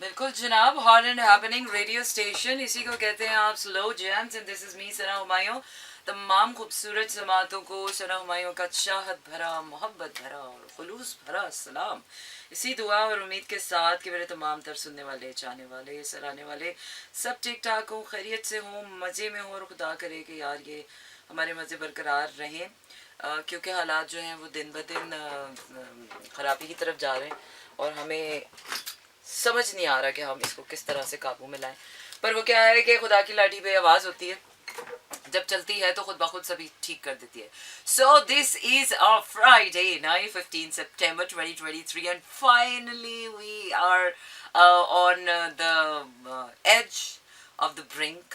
बिल्कुल जनाब, hot and happening radio station, इसी को कहते हैं आप slow jams, and this is me Sana Humayun. तमाम खूबसूरत समातों को सना हुमायूं का चाहत भरा, मोहब्बत भरा और खुलूस भरा सलाम। इसी दुआ और उम्मीद के साथ कि मेरे तमाम तर सुनने वाले, चाहने वाले, सराहने वाले सब ठीक ठाक हों, खैरियत से हों, मज़े में हों, और खुदा करे कि यार ये हमारे मज़े बरकरार रहें, क्योंकि हालात जो हैं वो दिन ब दिन ख़राबी की तरफ जा रहे हैं और हमें समझ नहीं आ रहा कि हम इसको किस तरह से काबू में लाएं। पर वो क्या है कि खुदा की लाठी पे आवाज़ होती है, जब चलती है तो खुद ब खुद सभी ठीक कर देती है। So this is a Friday night 15 September 2023 and finally we are on the edge of the brink,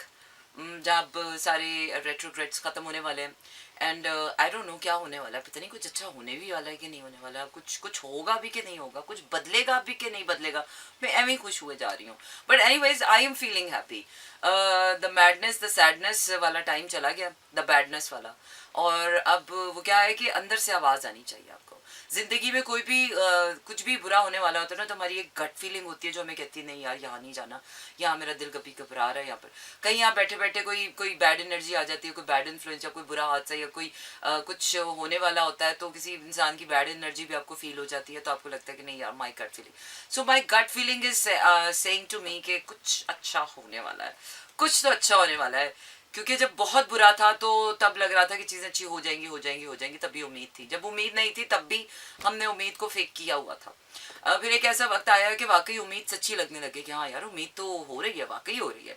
जब सारे रेट्रोग्रेड्स ख़त्म होने वाले हैं। एंड आई डोंट नो क्या होने वाला है, पता नहीं कुछ अच्छा होने भी वाला है कि नहीं होने वाला, कुछ होगा भी कि नहीं होगा, कुछ बदलेगा भी कि नहीं बदलेगा। मैं एम ही खुश हुए जा रही हूँ। But any ways I am feeling happy. The madness the sadness वाला टाइम चला गया, द बैडनेस वाला। और अब वो क्या है कि अंदर से आवाज़ आनी चाहिए आपको। ज़िंदगी में कोई भी कुछ भी बुरा होने वाला होता है ना, तो हमारी एक गट फीलिंग होती है जो हमें कहती है नहीं यार यहाँ नहीं जाना, यहाँ मेरा दिल कभी घबरा रहा है, यहाँ पर कहीं यहाँ बैठे बैठे कोई कोई बैड एनर्जी आ जाती है, कोई बैड इन्फ्लुएंस या कोई बुरा हादसा या कोई कुछ होने वाला होता है, तो किसी इंसान की बैड एनर्जी भी आपको फील हो जाती है, तो आपको लगता है कि नहीं यार my gut feeling. So my gut feeling is saying to me कि कुछ अच्छा होने वाला है, कुछ तो अच्छा होने वाला है। क्योंकि जब बहुत बुरा था तो तब लग रहा था कि चीज़ें अच्छी हो जाएंगी हो जाएंगी हो जाएंगी, तभी उम्मीद थी। जब उम्मीद नहीं थी तब भी हमने उम्मीद को फेक किया हुआ था। फिर एक ऐसा वक्त आया कि वाकई उम्मीद सच्ची लगने लगी कि हाँ यार उम्मीद तो हो रही है, वाकई हो रही है।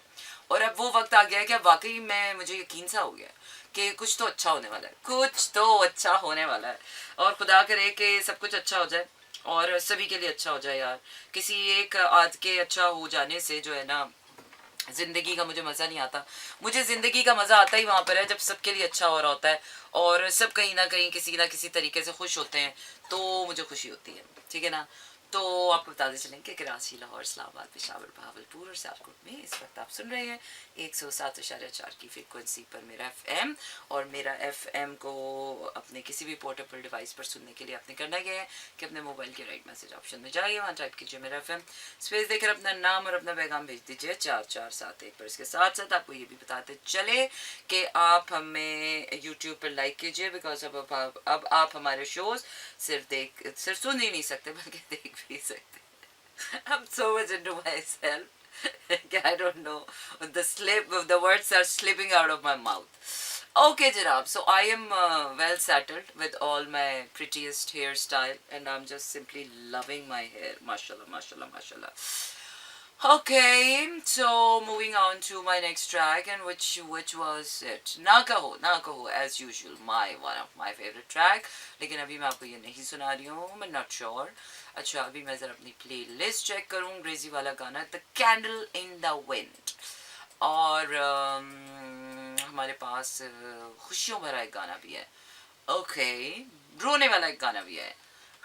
और अब वो वक्त आ गया है कि अब वाकई में मुझे यकीन सा हो गया कि कुछ तो अच्छा होने वाला है, कुछ तो अच्छा होने वाला है। और खुदा करे कि सब कुछ अच्छा हो जाए और सभी के लिए अच्छा हो जाए यार। किसी एक आज के अच्छा हो जाने से जो है ना, ज़िंदगी का मुझे मज़ा नहीं आता। मुझे ज़िंदगी का मज़ा आता ही वहाँ पर है जब सबके लिए अच्छा हो रहा होता है और सब कहीं ना किसी तरीके से खुश होते हैं, तो मुझे खुशी होती है। ठीक है ना। तो आपको बताते चलें कि कराची, लाहौर, इस्लामाबाद, पेशावर, बहावलपुर और सियालकोट में इस वक्त आप सुन रहे हैं 107.4 की फ्रिक्वेंसी पर मेरा FM। और मेरा FM को अपने किसी भी पोर्टेबल डिवाइस पर सुनने के लिए आपने करना क्या है कि अपने मोबाइल के राइट मैसेज ऑप्शन में जाइए, वहाँ टाइप कीजिए मेरा FM, स्पेस देकर अपना नाम और अपना पैगाम भेज दीजिए 4471 पर। इसके साथ साथ आपको ये भी बताते चले कि आप हमें यूट्यूब पर लाइक कीजिए, बिकॉज अब आप हमारे शोज सिर्फ सुन ही नहीं सकते बल्कि देख भी सकते। I'm so much into myself. I don't know. The words are slipping out of my mouth. Okay, Janab. So I am well settled with all my prettiest hairstyle, and I'm just simply loving my hair. Mashallah, mashallah, mashallah. Okay, so moving on to my next track, and which was it? Na kaho, as usual, one of my favorite track. लेकिन अभी मैं आपको ये नहीं सुना रही हूँ, मैं not sure. अच्छा, अभी मैं ज़रा अपनी playlist check करूँ। अंग्रेजी वाला गाना The Candle in the Wind, और हमारे पास खुशियों भरा एक गाना भी है। ओके, रोने वाला एक गाना भी है।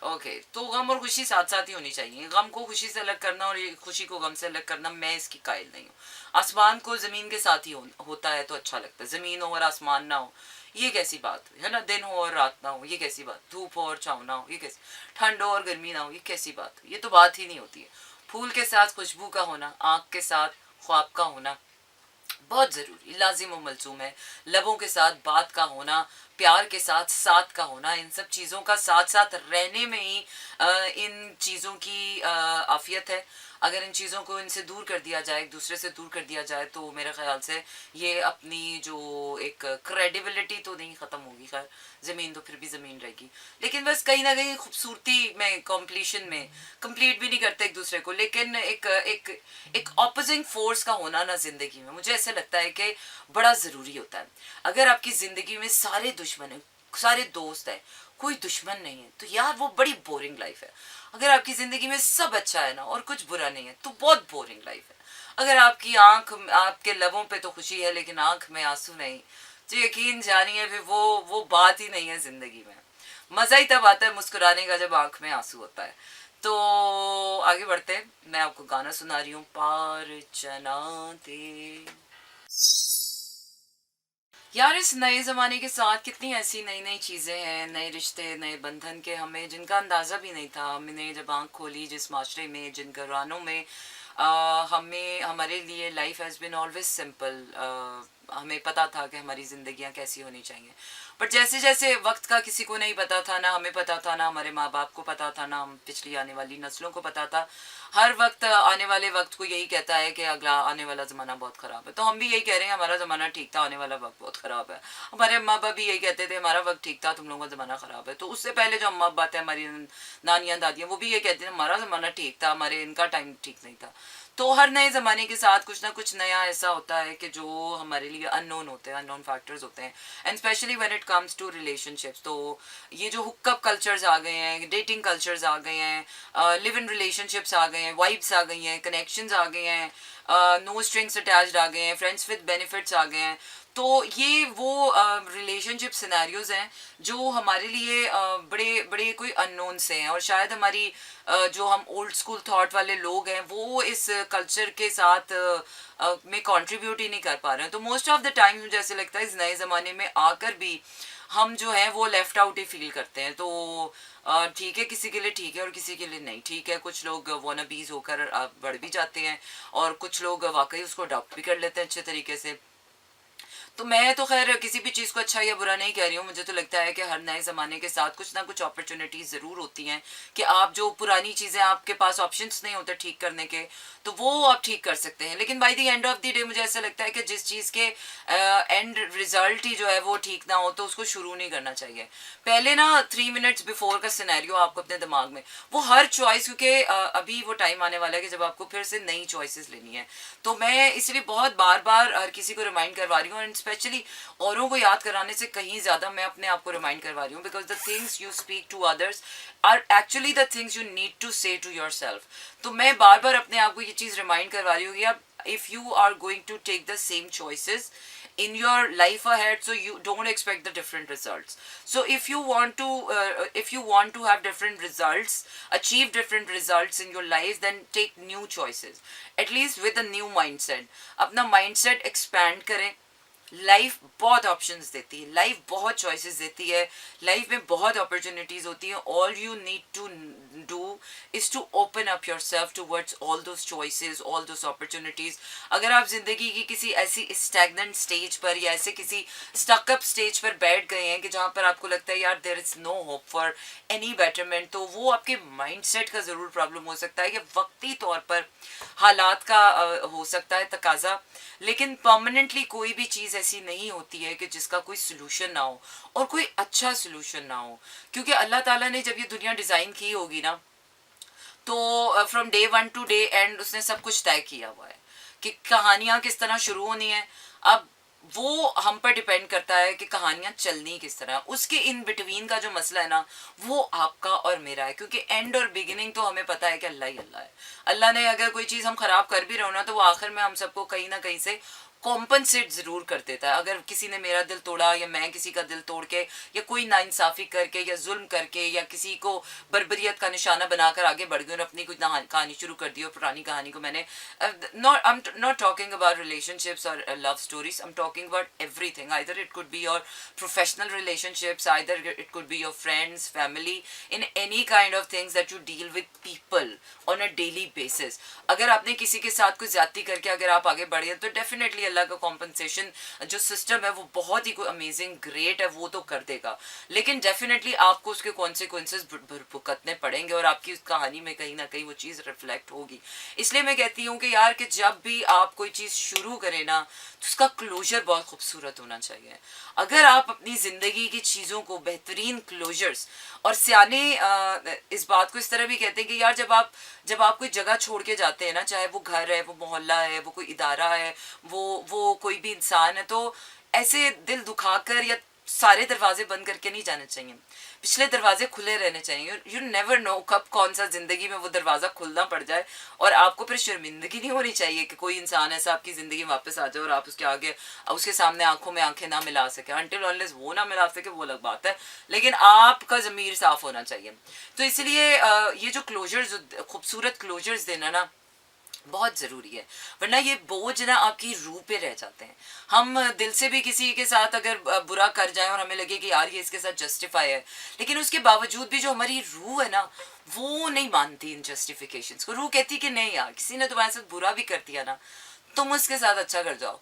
ओके, तो गम और खुशी साथ साथ ही होनी चाहिए। गम को खुशी से अलग करना और ये खुशी को गम से अलग करना, मैं इसकी कायल नहीं हूँ। आसमान को ज़मीन के साथ ही होता है तो अच्छा लगता है। ज़मीन हो और आसमान ना हो, ये कैसी बात है ना। दिन हो और रात ना हो, ये कैसी बात। धूप हो और छाँव ना हो, ये कैसी। ठंड हो और गर्मी ना हो, ये कैसी बात। ये तो बात ही नहीं होती है। फूल के साथ खुशबू का होना, आँख के साथ ख्वाब का होना बहुत ज़रूरी, लाजिम व मलजूम है। लबों के साथ बात का होना, प्यार के साथ साथ का होना, इन सब चीज़ों का साथ साथ रहने में ही इन चीज़ों की आफियत है। अगर इन चीज़ों को इनसे दूर कर दिया जाए, एक दूसरे से दूर कर दिया जाए, तो मेरे ख्याल से ये अपनी जो एक क्रेडिबिलिटी तो नहीं ख़त्म होगी। खैर, ज़मीन तो फिर भी ज़मीन रहेगी, लेकिन बस कहीं ना कहीं खूबसूरती में, कॉम्प्लीशन में, कंप्लीट भी नहीं करते एक दूसरे को, लेकिन एक एक एक ऑपोजिंग फोर्स का होना ना ज़िंदगी में, मुझे ऐसा लगता है कि बड़ा ज़रूरी होता है। अगर आपकी ज़िंदगी में सारे दुश्मन हैं, सारे दोस्त हैं, कोई दुश्मन नहीं है, तो यार वो बड़ी बोरिंग लाइफ है। अगर आपकी ज़िंदगी में सब अच्छा है ना और कुछ बुरा नहीं है, तो बहुत बोरिंग लाइफ है। अगर आपकी आंख, आपके लबों पे तो खुशी है लेकिन आंख में आंसू नहीं, तो यकीन जानिए फिर वो बात ही नहीं है ज़िंदगी में। मज़ा ही तब आता है मुस्कुराने का जब आंख में आंसू होता है। तो आगे बढ़ते हैं, मैं आपको गाना सुना रही हूँ, पार चना दे। यार इस नए ज़माने के साथ कितनी ऐसी नई नई चीज़ें हैं, नए रिश्ते, नए बंधन के हमें जिनका अंदाज़ा भी नहीं था। हमने जब आँख खोली जिस माशरे में, जिन घरानों में हमें हमारे लिए life has been always simple. हमें पता था कि हमारी ज़िंदगियाँ कैसी होनी चाहिए, बट जैसे जैसे वक्त का किसी को नहीं पता था, ना हमें पता था, ना हमारे माँ बाप को पता था, ना हम पिछली आने वाली नस्लों को पता था। हर वक्त आने वाले वक्त को यही कहता है कि अगला आने वाला ज़माना बहुत ख़राब है। तो हम भी यही कह रहे हैं हमारा ज़माना ठीक था, आने वाला वक्त बहुत ख़राब है। हमारे माँ बाप भी यही कहते थे हमारा वक्त ठीक था, तुम लोगों का ज़माना ख़राब है। तो उससे पहले जो अम्मा बात है, हमारी नानियाँ दादियाँ, वो भी ये कहते हैं हमारा ज़माना ठीक था, हमारे इनका टाइम ठीक नहीं था। तो हर नए ज़माने के साथ कुछ ना कुछ नया ऐसा होता है कि जो हमारे लिए अननोन होते हैं, अननोन फैक्टर्स होते हैं, and specially when it comes to relationships. तो ये जो हुकअप कल्चर्स आ गए हैं, डेटिंग कल्चर्स आ गए हैं, लिव इन रिलेशनशिप्स आ गए हैं, वाइब्स आ गई हैं, कनेक्शंस आ गए हैं, नो स्ट्रिंग्स अटैच्ड आ गए हैं, फ्रेंड्स विद बेनिफिट्स आ गए हैं। तो ये वो रिलेशनशिप सिनेरियोज हैं जो हमारे लिए बड़े बड़े कोई अननोन से हैं, और शायद हमारी जो हम ओल्ड स्कूल थॉट वाले लोग हैं वो इस कल्चर के साथ में कंट्रीब्यूट ही नहीं कर पा रहे हैं। तो मोस्ट ऑफ द टाइम मुझे ऐसे लगता है इस नए ज़माने में आकर भी हम जो है वो लेफ्ट आउट ही फील करते हैं। तो ठीक है, किसी के लिए ठीक है और किसी के लिए नहीं ठीक है। कुछ लोग वॉनाबीज होकर बढ़ भी जाते हैं, और कुछ लोग वाकई उसको अडॉप्ट भी कर लेते हैं अच्छे तरीके से। तो मैं तो खैर किसी भी चीज़ को अच्छा या बुरा नहीं कह रही हूँ। मुझे तो लगता है कि हर नए ज़माने के साथ कुछ ना कुछ अपॉर्चुनिटीज़ ज़रूर होती हैं कि आप जो पुरानी चीज़ें आपके पास ऑप्शंस नहीं होते ठीक करने के, तो वो आप ठीक कर सकते हैं। लेकिन by the end of the day मुझे ऐसा लगता है कि जिस चीज़ के एंड रिजल्ट ही जो है वो ठीक ना हो तो उसको शुरू नहीं करना चाहिए। पहले ना 3 मिनट्स बिफोर का सिनेरियो आपको अपने दिमाग में, वो हर चॉइस, क्योंकि अभी वो टाइम आने वाला है कि जब आपको फिर से नई चॉइसेस लेनी है। तो मैं इसलिए बहुत बार बार हर किसी को रिमाइंड करवा रही हूँ, एंड स्पेशली औरों को याद कराने से कहीं ज़्यादा मैं अपने आप को रिमाइंड करवा रही हूँ, because the things you speak to others are actually the things you need to say to yourself. तो मैं बार बार अपने आप को ये चीज़ रिमाइंड करवा रही हूँ कि आप if you are going to take the same choices in your life ahead, so you don't expect the different results. So if you want to have different results, achieve different results in your life, then take new choices, at least with a new mindset. अपना mindset expand करें। Life बहुत options देती है, life बहुत choices देती है, life में बहुत अपॉर्चुनिटीज होती हैं। All you need to do is to open up yourself towards all those choices, all those opportunities. अगर आप जिंदगी की किसी ऐसी स्टैगनेंट स्टेज पर या ऐसे किसी स्टकअप स्टेज पर बैठ गए हैं कि जहाँ पर आपको लगता है यार there is no hope for any betterment, तो वो आपके माइंडसेट का ज़रूर प्रॉब्लम हो सकता है, या वक्ती तौर पर हालात का हो सकता है तकाजा। लेकिन परमानेंटली कोई भी चीज़ ऐसी नहीं होती है कि जिसका कोई सोल्यूशन ना हो, और कोई अच्छा सोल्यूशन ना हो। क्योंकि अल्लाह ताला ने जब ये दुनिया डिज़ाइन की होगी ना, तो from day one two day and उसने सब कुछ तय किया हुआ है कि कहानियाँ किस तरह शुरू होनी है। अब वो हम पर डिपेंड करता है कि कहानियाँ चलनी किस तरह। उसके इन बिटवीन का जो मसला है ना, वो आपका और मेरा है, क्योंकि एंड और बिगिनिंग तो हमें पता है कि अल्लाह ही अल्लाह है। अल्लाह ने अगर कोई चीज़ हम ख़राब कर भी रहे हो ना, तो वो आखिर में हम सबको कहीं ना कहीं से कॉम्पनसेट ज़रूर कर देता है। अगर किसी ने मेरा दिल तोड़ा, या मैं किसी का दिल तोड़ के, या कोई नाइंसाफ़ी करके, या जुल्म करके, या किसी को बर्बरियत का निशाना बनाकर आगे बढ़ गई और अपनी कोई कहानी शुरू कर दी, और पुरानी कहानी को मैंने not, I am not talking about relationships और love stories, I am talking about everything. Either it could be your professional relationships, either it could be your friends, family, in any kind of things that you deal with people on a daily basis. अगर आपने किसी के साथ कोई ज्यादती करके अगर आप आगे बढ़े तो डेफिनेटली अल्लाह का कॉम्पनसेशन जो सिस्टम है वो बहुत ही कोई अमेजिंग ग्रेट है, वो तो कर देगा। लेकिन डेफिनेटली आपको उसके कॉन्सिक्वेंसेस भुगतने पड़ेंगे, और आपकी उस कहानी में कहीं ना कहीं वो चीज़ रिफ्लेक्ट होगी। इसलिए मैं कहती हूँ कि यार कि जब भी आप कोई चीज़ शुरू करें ना, तो उसका क्लोजर बहुत खूबसूरत होना चाहिए। अगर आप अपनी ज़िंदगी की चीज़ों को बेहतरीन क्लोजर्स, और सियाने इस बात को इस तरह भी कहते हैं कि यार जब आप कोई जगह छोड़ के जाते हैं ना, चाहे वो घर है, वो मोहल्ला है, वो कोई इदारा है, वो कोई भी इंसान है, तो ऐसे दिल दुखाकर या सारे दरवाजे बंद करके नहीं जाने चाहिए। पिछले दरवाजे खुले रहने चाहिए। यू नेवर नो कब कौन सा जिंदगी में वो दरवाज़ा खुलना पड़ जाए, और आपको फिर शर्मिंदगी नहीं होनी चाहिए कि कोई इंसान ऐसा आपकी ज़िंदगी में वापस आ जाए और आप उसके आगे उसके सामने आंखों में आंखें ना मिला सके। अनटिल अनलेस वो ना मिला सके वो अलग बात है, लेकिन आपका ज़मीर साफ होना चाहिए। तो इसलिए ये जो क्लोजर्स, खूबसूरत क्लोजर्स देना ना, बहुत ज़रूरी है, वरना ये बोझ ना आपकी रूह पे रह जाते हैं। हम दिल से भी किसी के साथ अगर बुरा कर जाएं और हमें लगे कि यार ये इसके साथ जस्टिफाई है, लेकिन उसके बावजूद भी जो हमारी रूह है ना, वो नहीं मानती इन जस्टिफिकेशंस को। रूह कहती कि नहीं यार, किसी ने तुम्हारे साथ बुरा भी कर दिया ना, तुम उसके साथ अच्छा कर जाओ।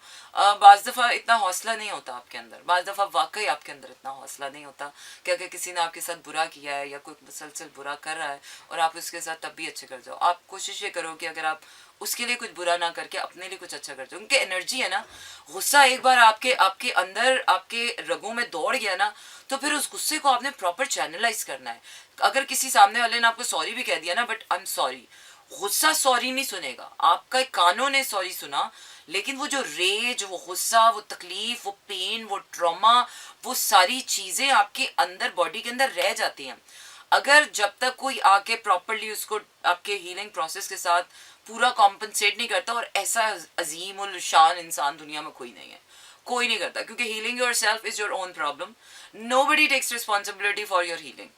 बाज़ दफ़ा इतना हौसला नहीं होता आपके अंदर, बाज़ दफ़ा वाकई आपके अंदर इतना हौसला नहीं होता कि अगर किसी ने आपके साथ बुरा किया है या कोई मुसलसल बुरा कर रहा है और आप उसके साथ तब भी अच्छे कर जाओ। आप कोशिश ये करो कि अगर आप उसके लिए कुछ बुरा ना करके अपने लिए कुछ अच्छा कर जाओ। उनकी एनर्जी है ना, गुस्सा एक बार आपके आपके अंदर आपके रगों में दौड़ गया ना, तो फिर उस गुस्से को आपने प्रॉपर चैनलाइज करना है। अगर किसी सामने वाले ने आपको सॉरी भी कह दिया ना, बट आई एम सॉरी, गुस्सा सॉरी नहीं सुनेगा, आपका कानों ने सॉरी सुना, लेकिन वो जो रेज, वो गुस्सा, वो तकलीफ, वो पेन, वो ट्रॉमा, वो सारी चीज़ें आपके अंदर बॉडी के अंदर रह जाती हैं। अगर जब तक कोई आके प्रॉपरली उसको आपके हीलिंग प्रोसेस के साथ पूरा कॉम्पनसेट नहीं करता, और ऐसा अजीम उल शान इंसान दुनिया में कोई नहीं है, कोई नहीं करता, क्योंकि healing yourself is your own problem. Nobody takes responsibility for your healing.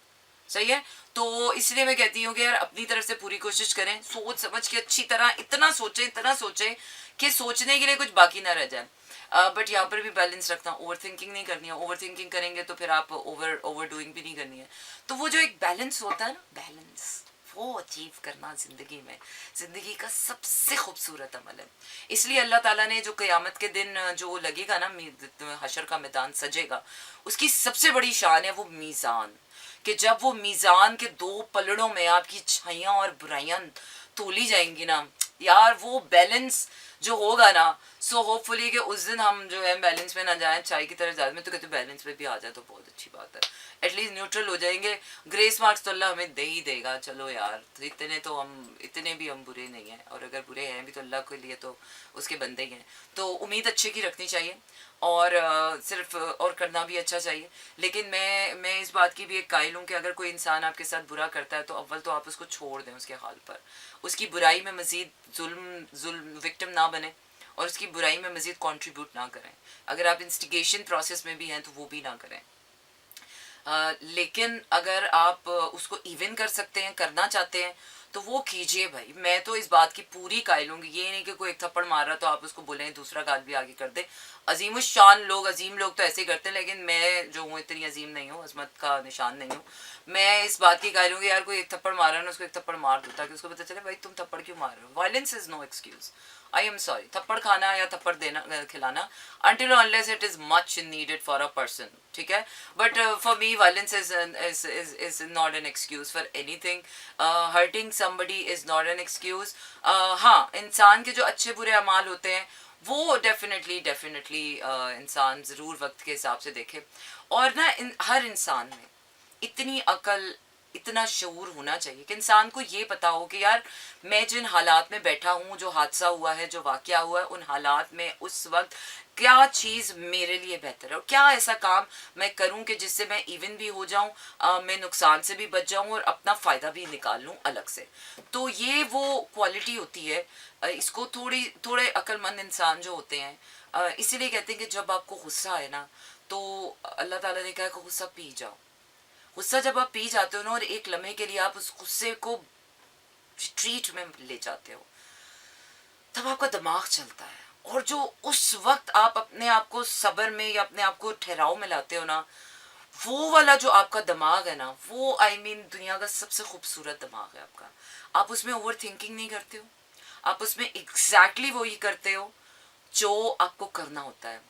सही है, तो इसलिए मैं कहती हूँ कि यार अपनी तरफ से पूरी कोशिश करें, सोच समझ के अच्छी तरह इतना सोचें कि सोचने के लिए कुछ बाकी ना रह जाए। बट यहाँ पर भी बैलेंस रखना, ओवर थिंकिंग नहीं करनी है। ओवर थिंकिंग करेंगे तो फिर आप ओवर डूइंग भी नहीं करनी है। तो वो जो एक बैलेंस होता है ना, बैलेंस वो अचीव करना ज़िंदगी में ज़िंदगी का सबसे खूबसूरत अमल है। इसलिए अल्लाह ताला ने जो क़यामत के दिन जो लगेगा ना, हशर का मैदान सजेगा, उसकी सबसे बड़ी शान है वो मीज़ान, कि जब वो मीज़ान के दो पलड़ों में आपकी अच्छाइयाँ और बुराइयाँ तोली जाएंगी ना यार, वो बैलेंस जो होगा ना, सो होपफुली कि उस दिन हम जो है बैलेंस में ना जाएं, चाय की तरह ज़्यादा। मैं तो कहती हूँ बैलेंस में भी आ जाए तो बहुत अच्छी बात है, एटलीस्ट न्यूट्रल हो जाएंगे। ग्रेस मार्क्स तो अल्लाह हमें दे ही देगा, चलो यार, इतने भी हम बुरे नहीं हैं, और अगर बुरे हैं भी तो अल्लाह के लिए तो उसके बंदे ही हैं। तो उम्मीद अच्छे की रखनी चाहिए, और सिर्फ और करना भी अच्छा चाहिए। लेकिन मैं इस बात की भी एक कायल हूँ कि अगर कोई इंसान आपके साथ बुरा करता है तो अव्वल तो आप उसको छोड़ दें उसके हाल पर, उसकी बुराई में मज़ीद जुल्म विक्टिम ना बने, और उसकी बुराई में मज़ीद कंट्रीब्यूट ना करें। अगर आप इंस्टिगेशन प्रोसेस में भी हैं तो वो भी ना करें। लेकिन अगर आप उसको इवन कर सकते हैं, करना चाहते हैं, तो वो कीजिए भाई। मैं तो इस बात की पूरी कायल हूँ, ये नहीं कि कोई एक थप्पड़ मार रहा तो आप उसको बोलें दूसरा गाल भी आगे कर दे। अजीम लोग तो ऐसे ही करते हैं, लेकिन मैं जो हूँ इतनी अजीम नहीं हूँ, अजमत का निशान नहीं हूँ। मैं इस बात की कायल हूँ कि यार कोई एक थप्पड़ मार रहा है ना, उसको एक थप्पड़ मार दो, ताकि उसको पता चले भाई तुम थप्पड़ क्यों मार रहे हो। Violence is no excuse. I am sorry, थप्पड़ खाना या थप्पड़ देना खिलाना, until or unless it is much needed for a person, ठीक है। But for me violence is not an excuse for anything. Hurting somebody is not an excuse. हाँ, इंसान के जो अच्छे बुरे अमाल होते हैं वो डेफिनेटली इंसान ज़रूर वक्त के हिसाब से देखे, और ना हर इंसान में इतनी अकल, इतना शऊर होना चाहिए कि इंसान को ये पता हो कि यार मैं जिन हालात में बैठा हूँ, जो हादसा हुआ है, जो वाक़या हुआ है, उन हालात में उस वक्त क्या चीज़ मेरे लिए बेहतर है, और क्या ऐसा काम मैं करूँ कि जिससे मैं इवन भी हो जाऊँ, मैं नुकसान से भी बच जाऊँ और अपना फ़ायदा भी निकाल लूँ अलग से। तो ये वो क्वालिटी होती है। इसको थोड़े अक्लमंद इंसान जो होते हैं, इसीलिए कहते हैं कि जब आपको गुस्सा आए ना, तो अल्लाह ताला ने कहा कि गुस्सा पी जाओ। गुस्सा जब आप पी जाते हो ना, और एक लम्हे के लिए आप उस गुस्से को रिट्रीट में ले जाते हो, तब आपका दिमाग चलता है, और जो उस वक्त आप अपने आप को सब्र में या अपने आप को ठहराव में लाते हो ना, वो वाला जो आपका दिमाग है ना, वो दुनिया का सबसे खूबसूरत दिमाग है आपका। आप उसमें ओवर थिंकिंग नहीं करते हो, आप उसमें एग्जैक्टली वही करते हो जो आपको करना होता है।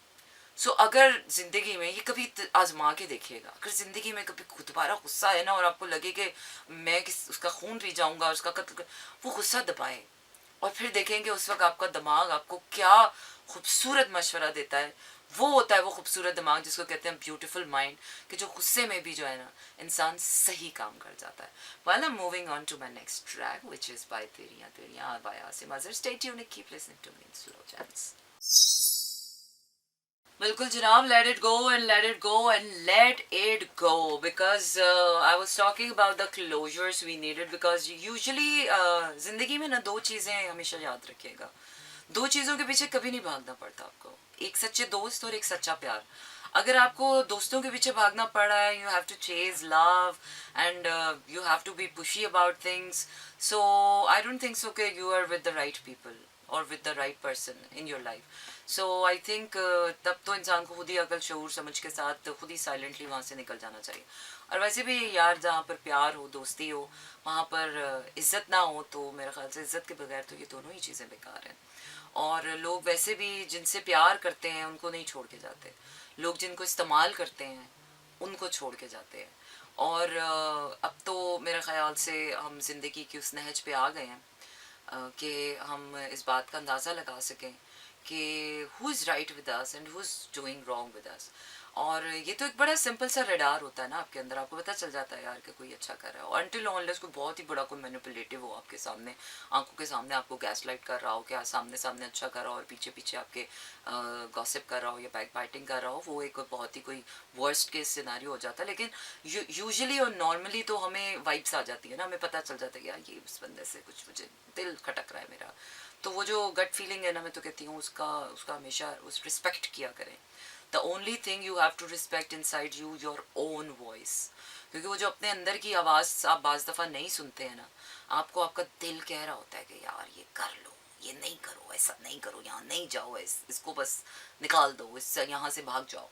अगर ज़िंदगी में ये कभी आजमा के देखिएगा, अगर ज़िंदगी में कभी दोबारा गुस्सा है ना, और आपको लगे कि मैं उसका खून पी जाऊंगा, उसका कत्ल, वो गुस्सा दबाए, और फिर देखेंगे उस वक्त आपका दिमाग आपको क्या खूबसूरत मशवरा देता है। वो होता है वो खूबसूरत दिमाग जिसको कहते हैं ब्यूटीफुल माइंड, कि जो गुस्से में भी जो है ना इंसान सही काम कर जाता है। While I'm moving on to my next track, which is by तेरियां तेरियां by Asim Azhar. Stay tuned and keep listening to me in slow jams. बिल्कुल जनाब, let it go and let it go and let it go, because I was talking about the closures we needed, because usually ज़िंदगी में ना दो चीज़ें हमेशा याद रखिएगा, दो चीज़ों के पीछे कभी नहीं भागना पड़ता आपको। एक सच्चे दोस्त और एक सच्चा प्यार. अगर आपको दोस्तों के पीछे भागना पड़ रहा है, you have to chase love and you have to be pushy about things, so I don't think so कि you are with the right people और with the right person in your life. So I think तब तो इंसान को खुद ही अकल शऊर समझ के साथ खुद ही साइलेंटली वहाँ से निकल जाना चाहिए. और वैसे भी यार, जहाँ पर प्यार हो, दोस्ती हो, वहाँ पर इज्जत ना हो, तो मेरे ख्याल से इज्जत के बगैर तो ये दोनों ही चीज़ें बेकार हैं. और लोग वैसे भी जिनसे प्यार करते हैं उनको नहीं छोड़ के जाते. लोग जिनको इस्तेमाल करते हैं उनको छोड़ के जाते हैं. और अब तो मेरे ख्याल से हम ज़िंदगी की उस नहज पे आ गए हैं कि हम इस बात का अंदाज़ा लगा सकें कि who is right with us and who is doing wrong with us. और ये तो एक बड़ा सिंपल सा रडार होता है ना आपके अंदर, आपको पता चल जाता है यार कि कोई अच्छा कर रहा है. और अनटिल अनलेस कोई बहुत ही बड़ा कोई मैनिपुलेटिव हो आपके सामने, आंखों के सामने आपको गैस लाइट कर रहा हो, क्या सामने सामने अच्छा कर रहा हो और पीछे पीछे आपके गॉसिप कर रहा हो या बैक बाइटिंग कर रहा हो, वो एक बहुत ही कोई वर्स्ट केस सिनारियो हो जाता है. लेकिन यूजुअली और नॉर्मली तो हमें वाइब्स आ जाती है ना, हमें पता चल जाता है कि यार ये उस बंदे से कुछ मुझे दिल खटक रहा है मेरा. तो वो जो गट फीलिंग है ना, मैं तो कहती हूँ उसका उसका हमेशा उस रिस्पेक्ट किया करें. The only thing you have to respect inside you your own voice. क्योंकि वो जो अपने अंदर की आवाज़ आप बाज़ दफ़ा नहीं सुनते हैं ना, आपको आपका दिल कह रहा होता है कि यार ये कर लो, ये नहीं करो, ऐसा नहीं करो, यहाँ नहीं जाओ, इसको बस निकाल दो, इससे यहाँ से भाग जाओ.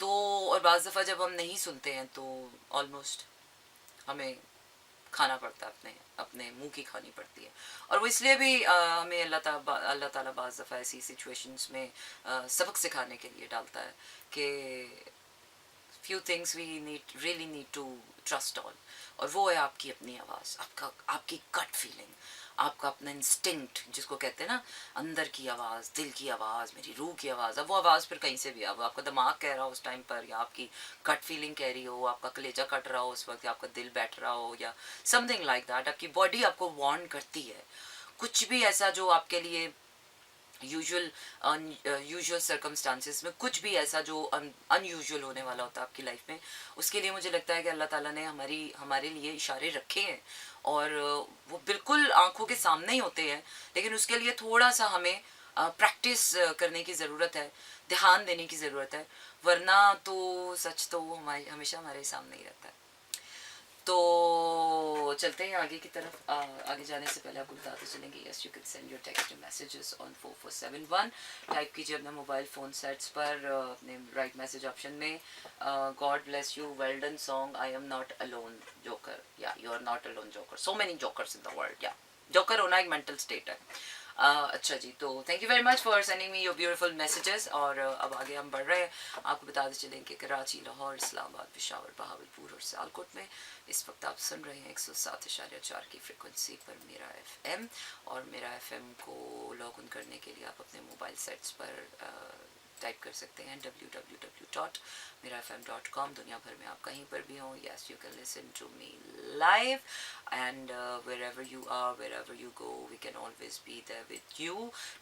तो और बाज़ दफ़ा जब हम नहीं सुनते हैं तो ऑलमोस्ट हमें खाना पड़ता है, अपने अपने मुंह की खानी पड़ती है. और वो इसलिए भी हमें अल्लाह ताला बाज़ दफ़ा ऐसी सिचुएशंस में सबक सिखाने के लिए डालता है कि few things we really need to trust on. और वो है आपकी अपनी आवाज़, आपकी गट फीलिंग, आपका अपना इंस्टिंक्ट जिसको कहते हैं ना, अंदर की आवाज़, दिल की आवाज़, मेरी रूह की आवाज़. अब वो आवाज़ फिर कहीं से भी, अब आपका दिमाग कह रहा हो उस टाइम पर, या आपकी गट फीलिंग कह रही हो, आपका कलेजा कट रहा हो उस वक्त, या आपका दिल बैठ रहा हो, या समथिंग लाइक दैट, आपकी बॉडी आपको वार्न करती है. कुछ भी ऐसा जो आपके लिए यूजुअल सर्कमस्टांसिस में, कुछ भी ऐसा जो अनयूजुअल होने वाला होता है आपकी लाइफ में, उसके लिए मुझे लगता है कि अल्लाह ताला ने हमारे लिए इशारे रखे हैं. और वो बिल्कुल आंखों के सामने ही होते हैं, लेकिन उसके लिए थोड़ा सा हमें प्रैक्टिस करने की ज़रूरत है, ध्यान देने की ज़रूरत है. वरना तो सच तो हमेशा हमारे सामने ही रहता है. तो चलते हैं आगे की तरफ. आगे जाने से पहले आपको बताते चलेंगे, yes you can send your text messages on 4471. Type कीजिए अपने मोबाइल फ़ोन सेट्स पर अपने राइट मैसेज ऑप्शन में, God bless you, well done song, I am not alone joker. या you are not alone joker, so many jokers in the world. या joker होना एक mental state है. अच्छा जी, तो thank you very much for sending me your beautiful messages. और अब आगे हम बढ़ रहे हैं. आपको बताते चलें कि कराची, लाहौर, इस्लामाबाद, पेशावर, बहावलपुर और सियालकोट में इस वक्त आप सुन रहे हैं 107.4 की फ्रिक्वेंसी पर मेरा FM. और मेरा FM को लॉग इन करने के लिए आप अपने मोबाइल सेट्स पर टाइप कर सकते हैं www.mirafm.com. दुनिया भर में आप कहीं पर भी हों, yes you can listen to me live and wherever you are, wherever you go, we can always be there with you.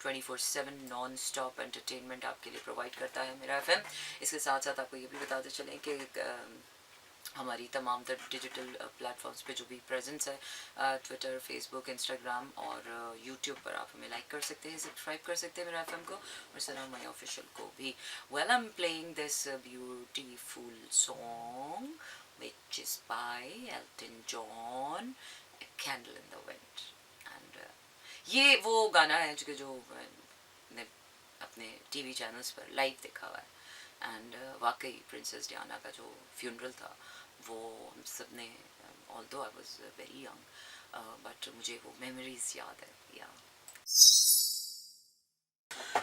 24/7 non stop entertainment आपके लिए प्रोवाइड करता है मेरा FM. इसके साथ साथ आपको ये भी बताते चलें कि हमारी तमाम तर डिजिटल प्लेटफॉर्म्स पे जो भी प्रेजेंस है, ट्विटर, फेसबुक, इंस्टाग्राम और यूट्यूब पर आप हमें लाइक कर सकते हैं, सब्सक्राइब कर सकते हैं मेरा FM को, और सना माई ऑफिशियल को भी. Well, I am playing this beautiful song which is by Elton John, A Candle in the Wind. And ये वो गाना है जो मैंने अपने टीवी चैनल्स पर लाइव देखा हुआ है. एंड वाकई प्रिंसेस डियाना का जो फ्यूनरल था वो हम सब ने, although I was very young, but मुझे वो मेमोरीज याद है. या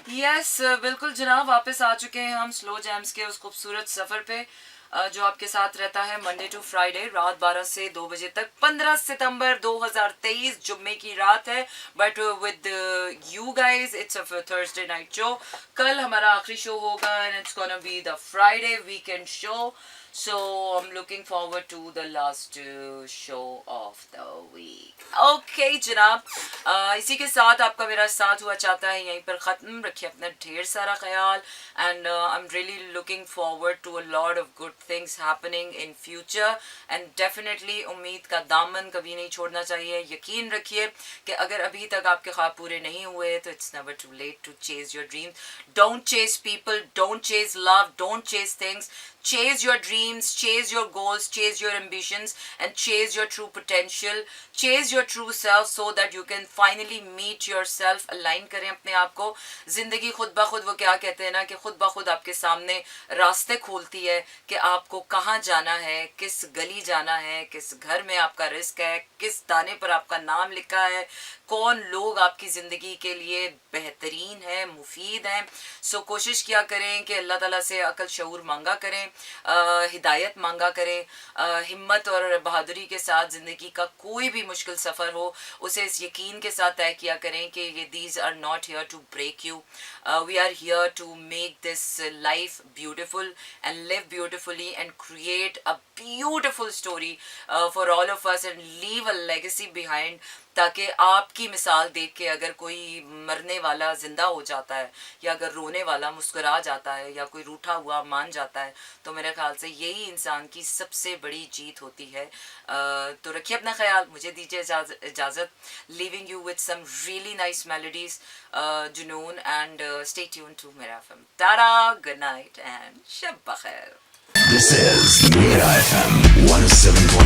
यस बिल्कुल जनाब, वापस आ चुके हैं हम स्लो जैम्स के उस खूबसूरत सफ़र पे जो आपके साथ रहता है मंडे टू फ्राइडे रात 12 से 2 बजे तक. 15 सितंबर 2023 जुम्मे की रात है, but with you guys it's a Thursday night show. कल हमारा आखिरी शो होगा and it's gonna be the Friday weekend show. So I'm looking forward to the last show of the week. Okay जनाब, इसी के साथ आपका मेरा साथ हुआ चाहता है यहीं पर ख़त्म. रखिए अपना ढेर सारा ख्याल. And I'm really looking forward to a lot of good things happening in future. And definitely उम्मीद का दामन कभी नहीं छोड़ना चाहिए. यकीन रखिए कि अगर अभी तक आपके ख्वाब पूरे नहीं हुए तो it's never too late to chase your dreams. Don't chase people, don't chase love, don't chase things. Chase your dreams, chase your goals, chase your ambitions, and chase your true potential. Chase your true self so that you can finally meet yourself. Align करें अपने आप को. जिंदगी खुद ब खुद, वो क्या कहते हैं ना, कि खुद ब खुद आपके सामने रास्ते खोलती है कि आपको कहाँ जाना है, किस गली जाना है, किस घर में आपका रिस्क है, किस दाने पर आपका नाम लिखा है, कौन लोग आपकी ज़िंदगी के लिए बेहतरीन है, मुफीद हैं. सो कोशिश किया करें कि अल्लाह ताला से अकल शऊर मांगा करें, हिदायत मांगा करें. हिम्मत और बहादुरी के साथ ज़िंदगी का कोई भी मुश्किल सफ़र हो उसे इस यकीन के साथ तय किया करें कि ये these are not here to break you. We are here to make this life beautiful and live beautifully and create a beautiful story for all of us and leave a legacy behind, ताकि आपकी मिसाल देख के अगर कोई मरने वाला ज़िंदा हो जाता है, या अगर रोने वाला मुस्कुरा जाता है, या कोई रूठा हुआ मान जाता है, तो मेरे ख्याल से यही इंसान की सबसे बड़ी जीत होती है. तो रखिए अपना ख्याल. मुझे दीजिए इजाज़त. Leaving you with some really nice melodies, जुनून, एंड स्टे ट्यून टू मेरा FM. टाटा, गुड नाइट एंड शब बखैर. This is Mira FM 107.9.